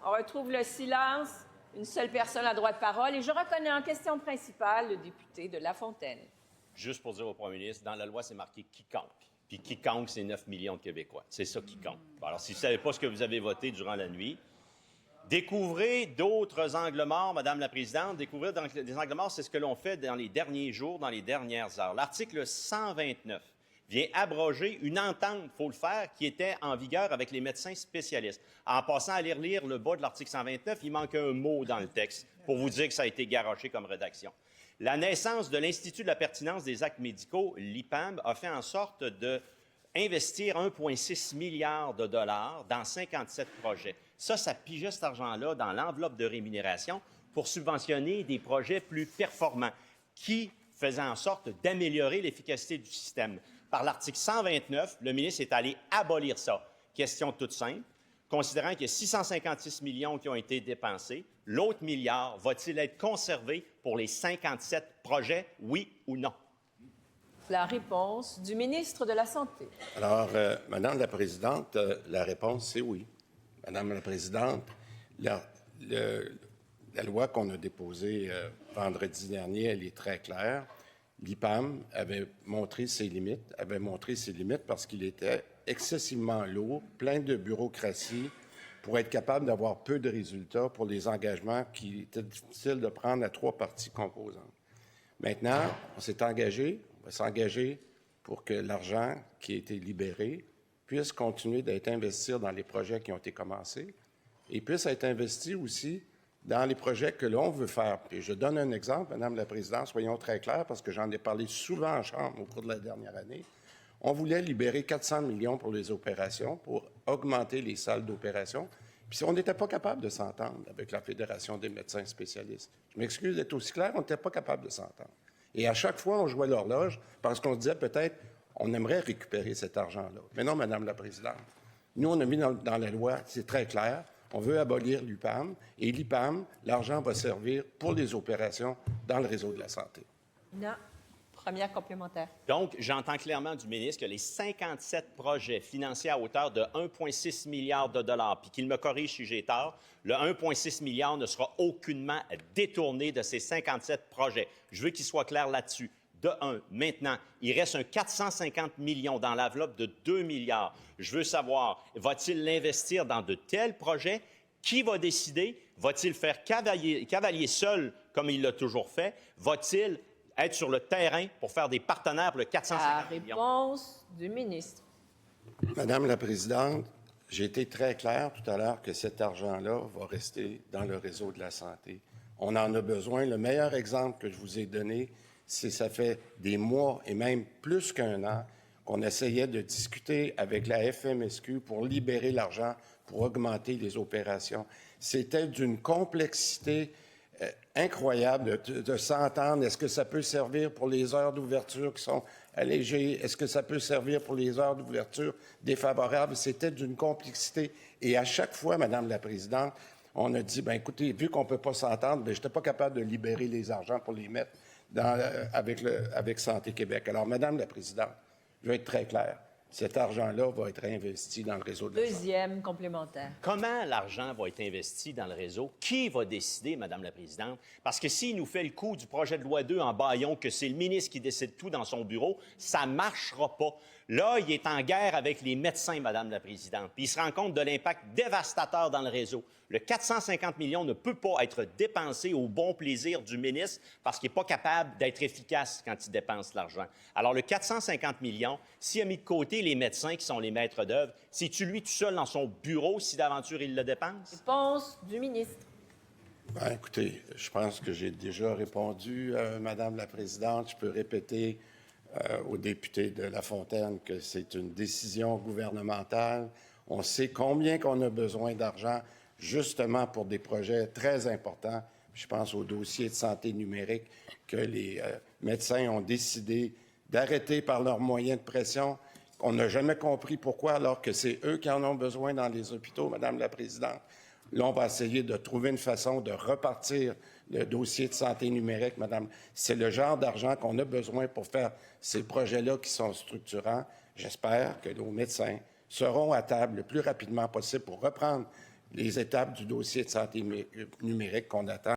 On retrouve le silence. Une seule personne a droit de parole. Et je reconnais en question principale le député de La Fontaine. Juste pour dire au premier ministre, dans la loi, c'est marqué « quiconque ». Puis quiconque, c'est 9 millions de Québécois. C'est ça, quiconque. Bon, alors, si vous ne savez pas ce que vous avez voté durant la nuit, découvrez d'autres angles morts, Madame la Présidente. Découvrir des angles morts, c'est ce que l'on fait dans les derniers jours, dans les dernières heures. L'article 129 vient abroger une entente, il faut le faire, qui était en vigueur avec les médecins spécialistes. En passant à lire le bas de l'article 129, il manque un mot dans le texte pour vous dire que ça a été garoché comme rédaction. La naissance de l'Institut de la pertinence des actes médicaux, l'IPAM, a fait en sorte d'investir 1,6 milliard de dollars dans 57 projets. Ça pigeait cet argent-là dans l'enveloppe de rémunération pour subventionner des projets plus performants qui faisaient en sorte d'améliorer l'efficacité du système. Par l'article 129, le ministre est allé abolir ça. Question toute simple. Considérant qu'il y a 656 millions qui ont été dépensés, l'autre milliard va-t-il être conservé pour les 57 projets, oui ou non? La réponse du ministre de la Santé. Alors, Madame la Présidente, la réponse, c'est oui. Madame la Présidente, la loi qu'on a déposée vendredi dernier, elle est très claire. L'IPAM avait montré ses limites parce qu'il était excessivement lourd, plein de bureaucratie, pour être capable d'avoir peu de résultats pour les engagements qui étaient difficiles de prendre à 3 parties composantes. Maintenant, on s'est engagé, on va s'engager pour que l'argent qui a été libéré puisse continuer d'être investi dans les projets qui ont été commencés et puisse être investi aussi dans les projets que l'on veut faire. Puis je donne un exemple, Madame la Présidente, soyons très clairs, parce que j'en ai parlé souvent en Chambre au cours de la dernière année. On voulait libérer 400 millions pour les opérations, pour augmenter les salles d'opération. Puis on n'était pas capable de s'entendre avec la Fédération des médecins spécialistes. Je m'excuse d'être aussi clair, on n'était pas capable de s'entendre. Et à chaque fois, on jouait l'horloge parce qu'on se disait peut-être on aimerait récupérer cet argent-là. Mais non, Madame la Présidente. Nous, on a mis dans la loi, c'est très clair, on veut abolir l'UPAM. Et l'IPAM, l'argent va servir pour les opérations dans le réseau de la santé. Non. Première complémentaire. Donc, j'entends clairement du ministre que les 57 projets financés à hauteur de 1,6 milliard de dollars, puis qu'il me corrige si j'ai tort, le 1,6 milliard ne sera aucunement détourné de ces 57 projets. Je veux qu'il soit clair là-dessus. De un, maintenant, il reste un 450 millions dans l'enveloppe de 2 milliards. Je veux savoir, va-t-il l'investir dans de tels projets? Qui va décider? Va-t-il faire cavalier seul, comme il l'a toujours fait? Va-t-il être sur le terrain pour faire des partenaires pour le 450 millions? La réponse du ministre. Madame la Présidente, j'ai été très clair tout à l'heure que cet argent-là va rester dans le réseau de la santé. On en a besoin. Le meilleur exemple que je vous ai donné, c'est ça fait des mois et même plus qu'un an qu'on essayait de discuter avec la FMSQ pour libérer l'argent pour augmenter les opérations. C'était d'une complexité incroyable de s'entendre. Est-ce que ça peut servir pour les heures d'ouverture qui sont allégées? Est-ce que ça peut servir pour les heures d'ouverture défavorables? C'était d'une complexité. Et à chaque fois, Madame la Présidente, on a dit, bien écoutez, vu qu'on ne peut pas s'entendre, je n'étais pas capable de libérer les argents pour les mettre avec Santé Québec. Alors, Madame la Présidente, je vais être très clair. Cet argent-là va être investi dans le réseau de la santé. Deuxième complémentaire. Comment l'argent va être investi dans le réseau? Qui va décider, Madame la Présidente? Parce que s'il nous fait le coup du projet de loi 2 en bâillon, que c'est le ministre qui décide tout dans son bureau, ça ne marchera pas. Là, il est en guerre avec les médecins, Madame la Présidente, puis il se rend compte de l'impact dévastateur dans le réseau. Le 450 millions ne peut pas être dépensé au bon plaisir du ministre parce qu'il n'est pas capable d'être efficace quand il dépense l'argent. Alors, le 450 millions, s'il a mis de côté les médecins qui sont les maîtres d'œuvre, c'est-tu lui tout seul dans son bureau si d'aventure il le dépense? Réponse du ministre. Bien, écoutez, je pense que j'ai déjà répondu, Madame la Présidente. Je peux répéter aux députés de La Fontaine que c'est une décision gouvernementale. On sait combien qu'on a besoin d'argent justement pour des projets très importants. Je pense au dossier de santé numérique que les médecins ont décidé d'arrêter par leurs moyens de pression. On n'a jamais compris pourquoi, alors que c'est eux qui en ont besoin dans les hôpitaux, Madame la Présidente. Là, on va essayer de trouver une façon de repartir le dossier de santé numérique, Madame. C'est le genre d'argent qu'on a besoin pour faire ces projets-là qui sont structurants. J'espère que nos médecins seront à table le plus rapidement possible pour reprendre les étapes du dossier de santé numérique qu'on attend.